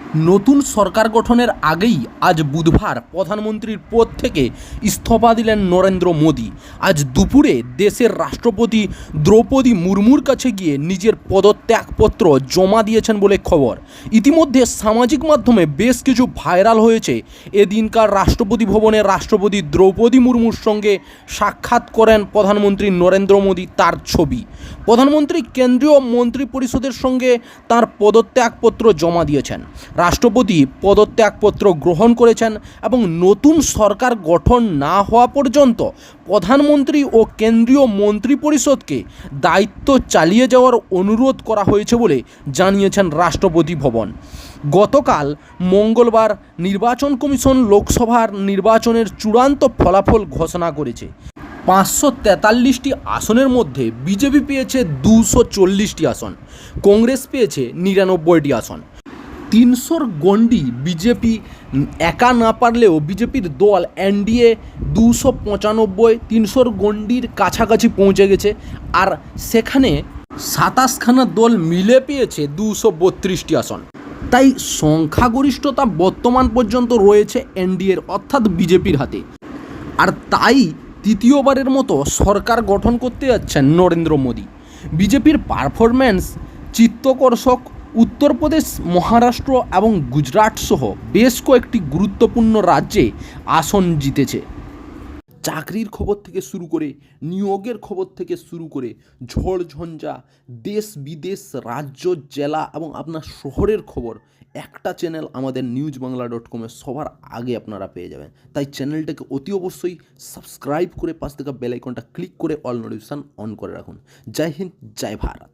নতুন সরকার গঠনের আগেই আজ বুধবার প্রধানমন্ত্রীর পদ থেকে ইস্তফা দিলেন নরেন্দ্র মোদী। আজ দুপুরে দেশের রাষ্ট্রপতি দ্রৌপদী মুর্মুর কাছে গিয়ে নিজের পদত্যাগপত্র জমা দিয়েছেন বলে খবর। ইতিমধ্যে সামাজিক মাধ্যমে বেশ কিছু ভাইরাল হয়েছে এদিনকার রাষ্ট্রপতি ভবনে রাষ্ট্রপতি দ্রৌপদী মুর্মুর সঙ্গে সাক্ষাৎ করেন প্রধানমন্ত্রী নরেন্দ্র মোদী তার ছবি। প্রধানমন্ত্রী কেন্দ্রীয় মন্ত্রী পরিষদের সঙ্গে তার পদত্যাগপত্র জমা দিয়েছেন। রাষ্ট্রপতি পদত্যাগপত্র গ্রহণ করেছেন এবং নতুন সরকার গঠন না হওয়া পর্যন্ত প্রধানমন্ত্রী ও কেন্দ্রীয় মন্ত্রী পরিষদকে দায়িত্ব চালিয়ে যাওয়ার অনুরোধ করা হয়েছে বলে জানিয়েছেন রাষ্ট্রপতি ভবন। গতকাল মঙ্গলবার নির্বাচন কমিশন লোকসভার নির্বাচনের চূড়ান্ত ফলাফল ঘোষণা করেছে। 543টি আসনের মধ্যে বিজেপি পেয়েছে 240টি আসন, কংগ্রেস পেয়েছে 99টি আসন। 300 গণ্ডি বিজেপি একা না পারলেও বিজেপির দল এনডিএ 295 300 গণ্ডির কাছাকাছি পৌঁছে গেছে, আর সেখানে 27খানা দল মিলে পেয়েছে 232টি আসন। তাই সংখ্যাগরিষ্ঠতা বর্তমান পর্যন্ত রয়েছে এনডিএর অর্থাৎ বিজেপির হাতে, আর তাই তৃতীয়বারের মতো সরকার গঠন করতে যাচ্ছেন নরেন্দ্র মোদী। বিজেপির পারফরম্যান্স চিত্তাকর্ষক। উত্তরপ্রদেশ, মহারাষ্ট্র এবং গুজরাট সহ বেশ কয়েকটি গুরুত্বপূর্ণ রাজ্যে আসন জিতেছে। চাকরির খবর থেকে শুরু করে নিয়োগের খবর থেকে শুরু করে ঝড়ঝঞ্ঝা, দেশ বিদেশ, রাজ্য, জেলা এবং আপনার শহরের খবর একটা চ্যানেল আমাদের newsbangla.com সবার আগে আপনারা পেয়ে যাবেন। তাই চ্যানেলটাকে অতি অবশ্যই সাবস্ক্রাইব করে পাশ থেকে বেল আইকনটা ক্লিক করে অল নোটিফিকেশন অন করে রাখুন। জয় হিন্দ, জয় ভারত।